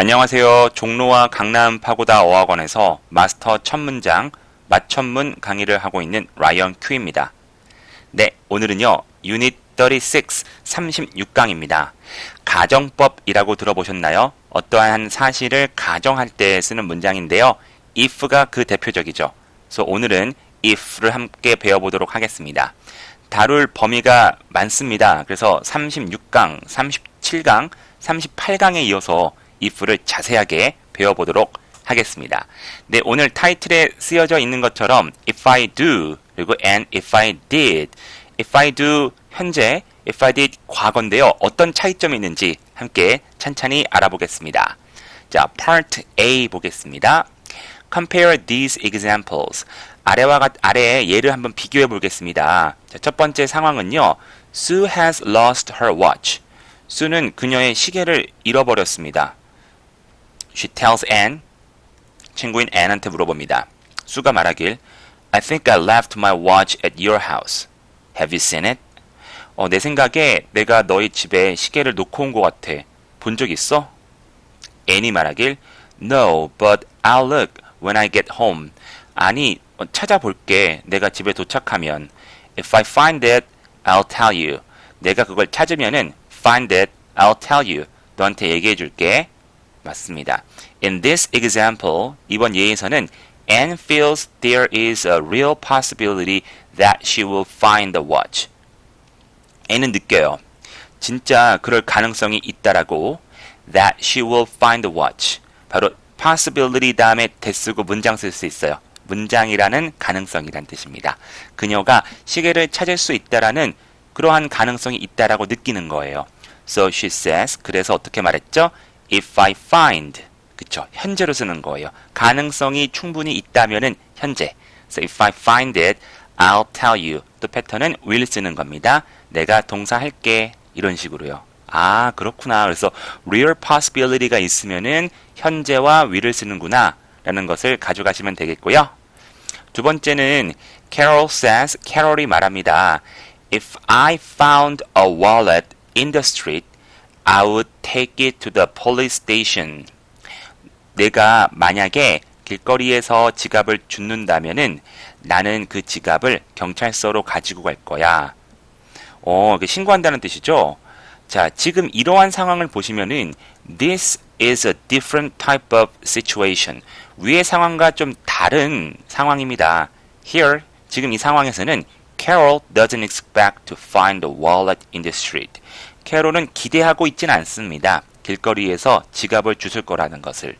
안녕하세요. 종로와 강남 파고다 어학원에서 마스터 첫 문장, 맞천문 강의를 하고 있는 라이언 큐입니다. 네, 오늘은요. 유닛 36, 36강입니다. 가정법이라고 들어보셨나요? 어떠한 사실을 가정할 때 쓰는 문장인데요. if가 그 대표적이죠. 그래서 오늘은 if를 함께 배워보도록 하겠습니다. 다룰 범위가 많습니다. 그래서 36강, 37강, 38강에 이어서 if를 자세하게 배워보도록 하겠습니다. 네, 오늘 타이틀에 쓰여져 있는 것처럼 if I do 그리고 and if I did. if I do 현재, if I did 과거인데요. 어떤 차이점이 있는지 함께 찬찬히 알아보겠습니다. 자, part A 보겠습니다. Compare these examples. 아래의 예를 한번 비교해 보겠습니다. 자, 첫 번째 상황은요. Sue has lost her watch. 수는 그녀의 시계를 잃어버렸습니다. She tells Anne, 친구인 Anne한테 물어봅니다. 수가 말하길, I think I left my watch at your house. Have you seen it? 내 생각에 내가 너희 집에 시계를 놓고 온 것 같아. 본 적 있어? Anne이 말하길, No, but I'll look when I get home. 아니, 찾아볼게. 내가 집에 도착하면. If I find it, I'll tell you. 내가 그걸 찾으면은 find it, I'll tell you. 너한테 얘기해 줄게. 맞습니다. In this example, 이번 예에서는 Anne feels there is a real possibility that she will find the watch. Anne은 느껴요. 진짜 그럴 가능성이 있다라고 that she will find the watch. 바로 possibility 다음에 that 쓰고 문장 쓸 수 있어요. 문장이라는 가능성이란 뜻입니다. 그녀가 시계를 찾을 수 있다라는 그러한 가능성이 있다라고 느끼는 거예요. So she says, 그래서 어떻게 말했죠? If I find, 그쵸? 현재로 쓰는 거예요. 가능성이 충분히 있다면은 현재. So if I find it, I'll tell you. 또 패턴은 will 쓰는 겁니다. 내가 동사 할게. 이런 식으로요. 아, 그렇구나. 그래서 real possibility가 있으면은 현재와 will을 쓰는구나. 라는 것을 가져가시면 되겠고요. 두 번째는 Carol says, 캐롤이 말합니다. If I found a wallet in the street, I would take it to the police station. 내가 만약에 길거리에서 지갑을 줍는다면은 나는 그 지갑을 경찰서로 가지고 갈 거야. 신고한다는 뜻이죠. 자, 지금 이러한 상황을 보시면은 This is a different type of situation. 위의 상황과 좀 다른 상황입니다. Here, 지금 이 상황에서는 Carol doesn't expect to find the wallet in the street. 캐롤은 기대하고 있진 않습니다. 길거리에서 지갑을 주실 거라는 것을.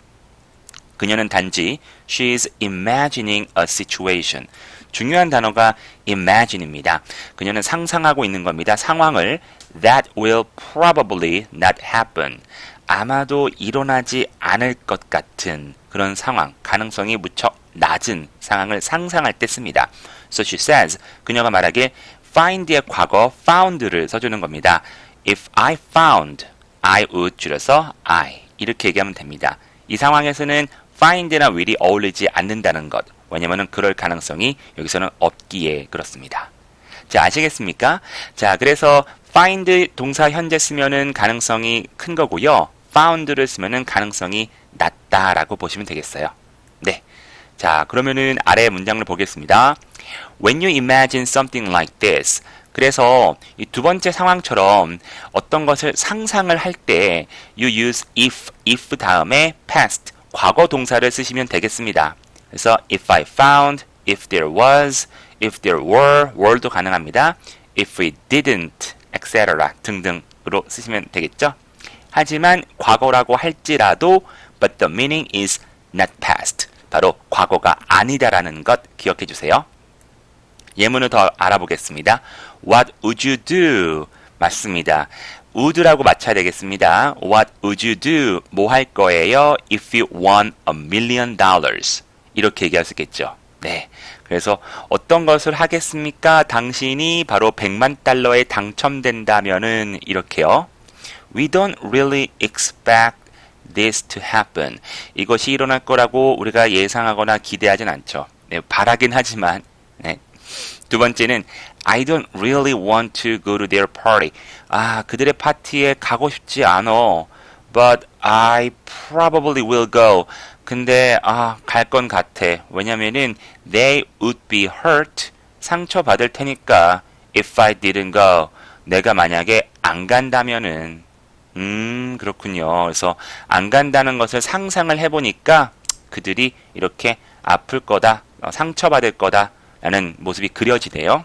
그녀는 단지 she's imagining a situation. 중요한 단어가 imagine입니다. 그녀는 상상하고 있는 겁니다. 상황을 that will probably not happen. 아마도 일어나지 않을 것 같은 그런 상황, 가능성이 무척 낮은 상황을 상상할 때 씁니다. So she says, 그녀가 말하길 find의 과거 found를 써주는 겁니다. If I found, I would 줄여서 I 이렇게 얘기하면 됩니다. 이 상황에서는 find나 will이 어울리지 않는다는 것. 왜냐면은 그럴 가능성이 여기서는 없기에 그렇습니다. 자, 아시겠습니까? 자, 그래서 find 동사 현재 쓰면은 가능성이 큰 거고요. found를 쓰면은 가능성이 낮다라고 보시면 되겠어요. 네. 자, 그러면은 아래 문장을 보겠습니다. When you imagine something like this. 그래서 이 두 번째 상황처럼 어떤 것을 상상을 할 때 you use if 다음에 past, 과거 동사를 쓰시면 되겠습니다. 그래서 if I found, if there was, if there were도 가능합니다. if we didn't, etc. 등등으로 쓰시면 되겠죠. 하지만 과거라고 할지라도 but the meaning is not past. 바로 과거가 아니다라는 것 기억해 주세요. 예문을 더 알아보겠습니다. What would you do? 맞습니다. would라고 맞춰야 되겠습니다. What would you do? 뭐 할 거예요? If you won $1 million. 이렇게 얘기할 수 있겠죠. 네. 그래서 어떤 것을 하겠습니까? 당신이 바로 $100만 당첨된다면은 이렇게요. We don't really expect this to happen. 이것이 일어날 거라고 우리가 예상하거나 기대하진 않죠. 네, 바라긴 하지만. 네. 두 번째는 I don't really want to go to their party. 그들의 파티에 가고 싶지 않어. but I probably will go. 근데 갈 건 같아. 왜냐면은 they would be hurt. 상처받을 테니까 if I didn't go. 내가 만약에 안 간다면은 그렇군요. 그래서 안 간다는 것을 상상을 해보니까 그들이 이렇게 아플 거다, 상처받을 거다 라는 모습이 그려지네요.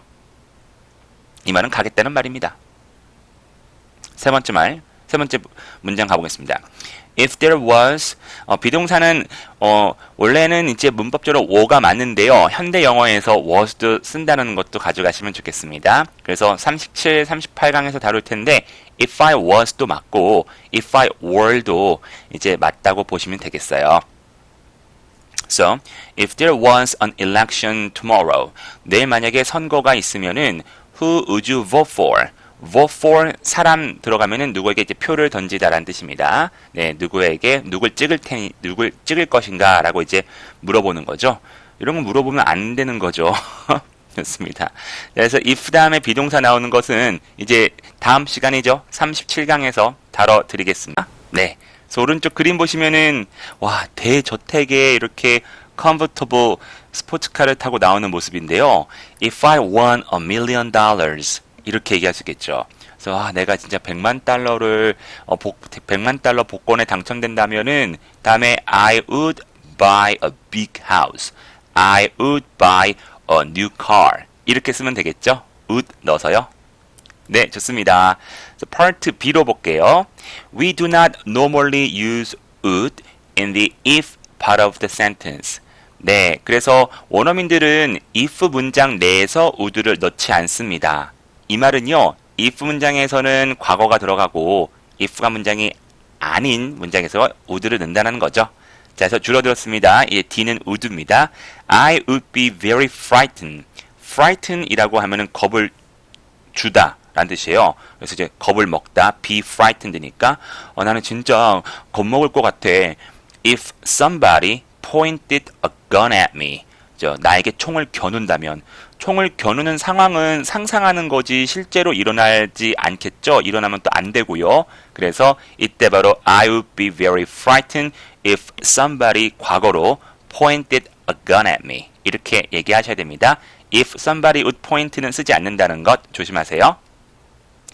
이 말은 가겠다는 말입니다. 세 번째 문장 가보겠습니다. If there was, 비동사는 원래는 이제 문법적으로 was가 맞는데요. 현대 영어에서 was도 쓴다는 것도 가져가시면 좋겠습니다. 그래서 37, 38강에서 다룰 텐데 if I was도 맞고 if I were도 이제 맞다고 보시면 되겠어요. So, if there was an election tomorrow, 내일 만약에 선거가 있으면은 who would you vote for? vote for 사람 들어가면은 누구에게 이제 표를 던지다라는 뜻입니다. 네, 누굴 찍을 것인가라고 이제 물어보는 거죠. 이런 거 물어보면 안 되는 거죠. 좋습니다. 그래서 if 다음에 비동사 나오는 것은 이제 다음 시간이죠. 37강에서 다뤄드리겠습니다. 네. 그래서 오른쪽 그림 보시면은 와, 대저택에 이렇게 comfortable 스포츠카를 타고 나오는 모습인데요. If I won $1,000,000 이렇게 얘기할 수 있겠죠. 그래서 내가 진짜 100만 달러를 100만 달러 복권에 당첨된다면은 다음에 I would buy a big house. I would buy a new car. 이렇게 쓰면 되겠죠? would 넣어서요. 네, 좋습니다. Part B로 볼게요. We do not normally use would in the if part of the sentence. 네, 그래서 원어민들은 if 문장 내에서 would를 넣지 않습니다. 이 말은요, if 문장에서는 과거가 들어가고 if가 문장이 아닌 문장에서 would를 넣는다는 거죠. 자, 그래서 줄어들었습니다. 이 D는 would입니다. I would be very frightened. frighten이라고 하면은 겁을 주다 라는 뜻이에요. 그래서 이제 겁을 먹다, be frightened니까 나는 진짜 겁먹을 것 같아. If somebody pointed a gun at me. 나에게 총을 겨눈다면 총을 겨누는 상황은 상상하는 거지 실제로 일어나지 않겠죠. 일어나면 또 안 되고요. 그래서 이때 바로 I would be very frightened if somebody 과거로 pointed a gun at me. 이렇게 얘기하셔야 됩니다. If somebody would point는 쓰지 않는다는 것 조심하세요.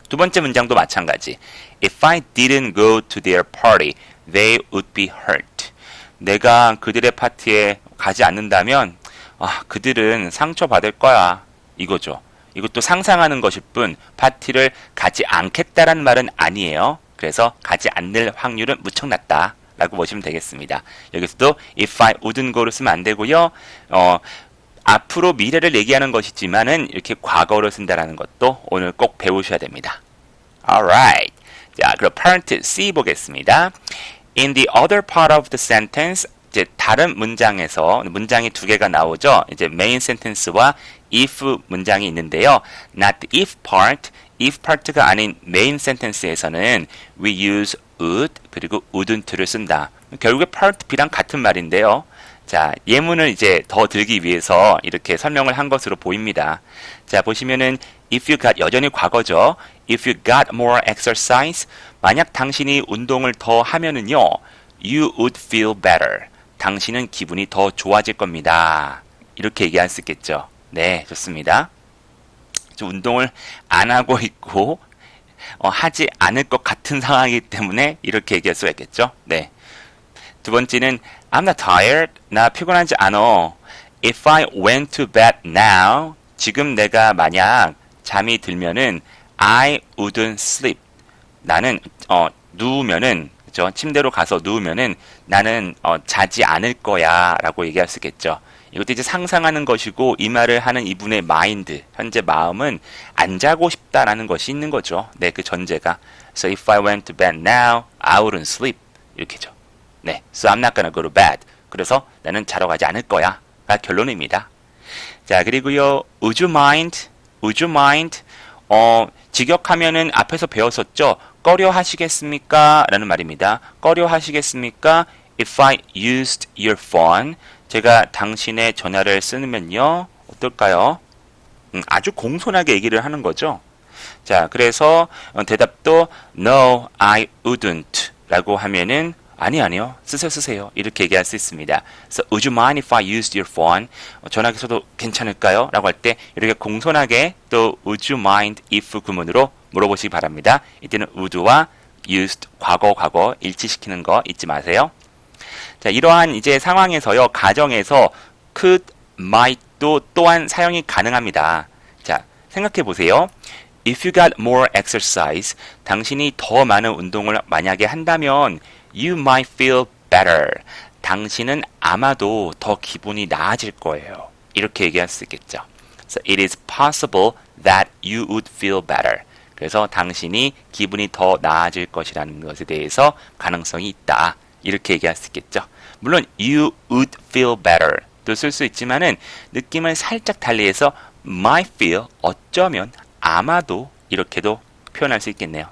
두 번째 문장도 마찬가지. If I didn't go to their party, they would be hurt. 내가 그들의 파티에 가지 않는다면 그들은 상처받을 거야. 이거죠. 이것도 상상하는 것일 뿐 파티를 가지 않겠다라는 말은 아니에요. 그래서 가지 않을 확률은 무척 낮다 라고 보시면 되겠습니다. 여기서도 if I wouldn't go를 쓰면 안 되고요. 앞으로 미래를 얘기하는 것이지만은 이렇게 과거를 쓴다라는 것도 오늘 꼭 배우셔야 됩니다. Alright. 자, 그럼 part C 보겠습니다. In the other part of the sentence, 이제 다른 문장에서 문장이 두 개가 나오죠. 이제 main sentence와 if 문장이 있는데요. Not the if part, if part가 아닌 main sentence에서는 we use would 그리고 wouldn't를 쓴다. 결국에 part B랑 같은 말인데요. 자, 예문을 이제 더 들기 위해서 이렇게 설명을 한 것으로 보입니다. 자, 보시면은 if you got 여전히 과거죠. If you got more exercise, 만약 당신이 운동을 더 하면은요, you would feel better. 당신은 기분이 더 좋아질 겁니다. 이렇게 얘기할 수 있겠죠. 네, 좋습니다. 운동을 안 하고 있고 하지 않을 것 같은 상황이기 때문에 이렇게 얘기할 수가 있겠죠. 네. 두 번째는 I'm not tired. 나 피곤하지 않아. If I went to bed now, 지금 내가 만약 잠이 들면은 I wouldn't sleep. 나는 누우면은 그죠? 침대로 가서 누우면은 나는 자지 않을 거야라고 얘기할 수 있겠죠. 이것도 이제 상상하는 것이고 이 말을 하는 이분의 마인드, 현재 마음은 안 자고 싶다라는 것이 있는 거죠. 네, 그 전제가. So if I went to bed now, I wouldn't sleep. 이렇게죠. 네, so I'm not gonna go to bed. 그래서 나는 자러 가지 않을 거야. 가 결론입니다. 자, 그리고요, would you mind? Would you mind? 직역하면은 앞에서 배웠었죠. 꺼려 하시겠습니까? 라는 말입니다. 꺼려 하시겠습니까? If I used your phone, 제가 당신의 전화를 쓰면요, 어떨까요? 아주 공손하게 얘기를 하는 거죠. 자, 그래서 대답도 No, I wouldn't. 라고 하면은 아니요. 쓰세요. 이렇게 얘기할 수 있습니다. 그래서 would you mind if I used your phone? 전화기 써도 괜찮을까요? 라고 할 때 이렇게 공손하게 또 would you mind if 구문으로 물어보시기 바랍니다. 이때는 would와 used 과거 일치시키는 거 잊지 마세요. 자, 이러한 이제 상황에서요. 가정에서 could, might도 또한 사용이 가능합니다. 자, 생각해 보세요. If you got more exercise, 당신이 더 많은 운동을 만약에 한다면 you might feel better. 당신은 아마도 더 기분이 나아질 거예요. 이렇게 얘기할 수 있겠죠. So it is possible that you would feel better. 그래서 당신이 기분이 더 나아질 것이라는 것에 대해서 가능성이 있다. 이렇게 얘기할 수 있겠죠. 물론 you would feel better 도 쓸 수 있지만은 느낌을 살짝 달리해서 might feel 어쩌면 아마도 이렇게도 표현할 수 있겠네요.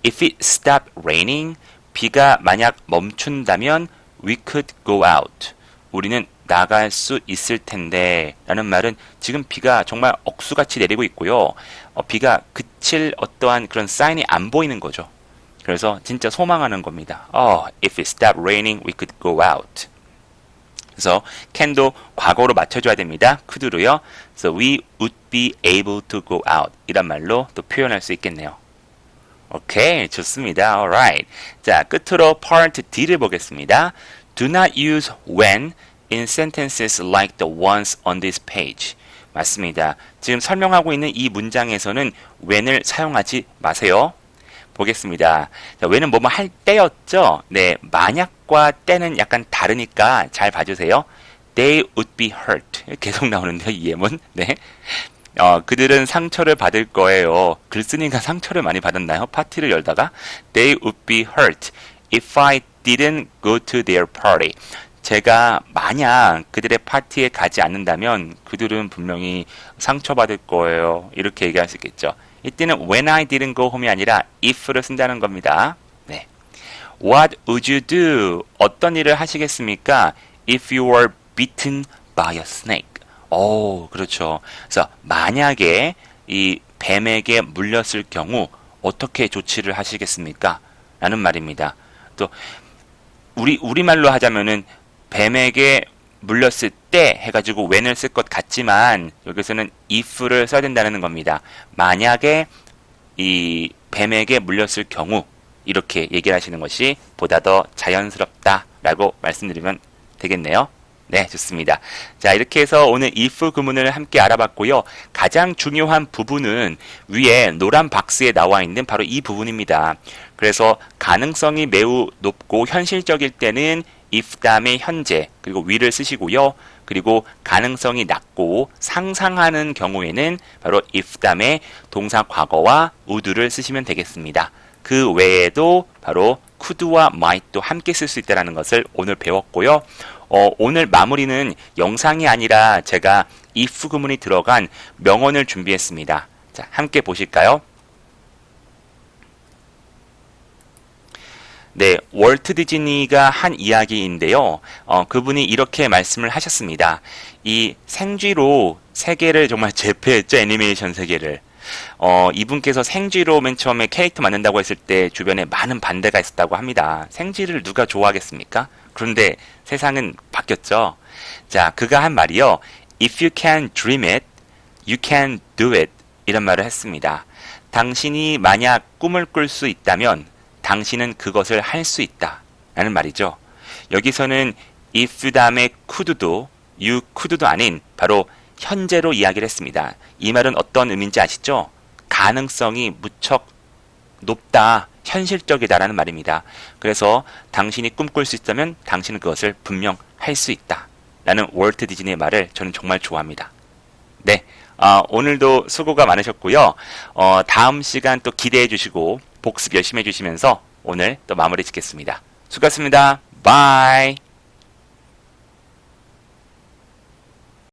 If it stopped raining, 비가 만약 멈춘다면 we could go out. 우리는 나갈 수 있을 텐데 라는 말은 지금 비가 정말 억수같이 내리고 있고요. 비가 그칠 어떠한 그런 사인이 안 보이는 거죠. 그래서 진짜 소망하는 겁니다. If it stopped raining, we could go out. 그래서 can도 과거로 맞춰줘야 됩니다. could로요. So we would be able to go out. 이란 말로 또 표현할 수 있겠네요. 오케이, 좋습니다. Alright. 자, 끝으로 part D를 보겠습니다. Do not use when in sentences like the ones on this page. 맞습니다. 지금 설명하고 있는 이 문장에서는 when을 사용하지 마세요. 보겠습니다. 자, when은 뭐뭐 할 때였죠? 네, 만약과 때는 약간 다르니까 잘 봐주세요. They would be hurt. 계속 나오는데요, 이 예문. 네. 그들은 상처를 받을 거예요. 글쓴이가 상처를 많이 받았나요? 파티를 열다가 They would be hurt if I didn't go to their party. 제가 만약 그들의 파티에 가지 않는다면 그들은 분명히 상처받을 거예요. 이렇게 얘기할 수 있겠죠. 이때는 when I didn't go home이 아니라 if를 쓴다는 겁니다. 네. What would you do? 어떤 일을 하시겠습니까? If you were bitten by a snake. 그렇죠. 그래서 만약에 이 뱀에게 물렸을 경우 어떻게 조치를 하시겠습니까? 라는 말입니다. 또 우리말로 하자면은 뱀에게 물렸을 때 해가지고 when을 쓸 것 같지만 여기서는 if를 써야 된다는 겁니다. 만약에 이 뱀에게 물렸을 경우 이렇게 얘기를 하시는 것이 보다 더 자연스럽다라고 말씀드리면 되겠네요. 네, 좋습니다. 자, 이렇게 해서 오늘 if 구문을 함께 알아봤고요. 가장 중요한 부분은 위에 노란 박스에 나와 있는 바로 이 부분입니다. 그래서 가능성이 매우 높고 현실적일 때는 if 다음에 현재 그리고 위를 쓰시고요. 그리고 가능성이 낮고 상상하는 경우에는 바로 if 다음에 동사 과거와 would를 쓰시면 되겠습니다. 그 외에도 바로 could와 might도 함께 쓸 수 있다는 것을 오늘 배웠고요. 오늘 마무리는 영상이 아니라 제가 if 구문이 들어간 명언을 준비했습니다. 자, 함께 보실까요? 네, 월트 디즈니가 한 이야기인데요. 그분이 이렇게 말씀을 하셨습니다. 이 생쥐로 세계를 정말 제패했죠, 애니메이션 세계를. 이분께서 생쥐로 맨 처음에 캐릭터 만든다고 했을 때 주변에 많은 반대가 있었다고 합니다. 생쥐를 누가 좋아하겠습니까? 그런데 세상은 바뀌었죠. 자, 그가 한 말이요. If you can dream it, you can do it. 이런 말을 했습니다. 당신이 만약 꿈을 꿀 수 있다면 당신은 그것을 할 수 있다. 라는 말이죠. 여기서는 if 다음에 could도 you could도 아닌 바로 현재로 이야기를 했습니다. 이 말은 어떤 의미인지 아시죠? 가능성이 무척 높다, 현실적이다라는 말입니다. 그래서 당신이 꿈꿀 수 있다면 당신은 그것을 분명 할 수 있다. 라는 월트 디즈니의 말을 저는 정말 좋아합니다. 네, 오늘도 수고가 많으셨고요. 다음 시간 또 기대해 주시고 복습 열심히 해주시면서 오늘 또 마무리 짓겠습니다. 수고하셨습니다. 바이.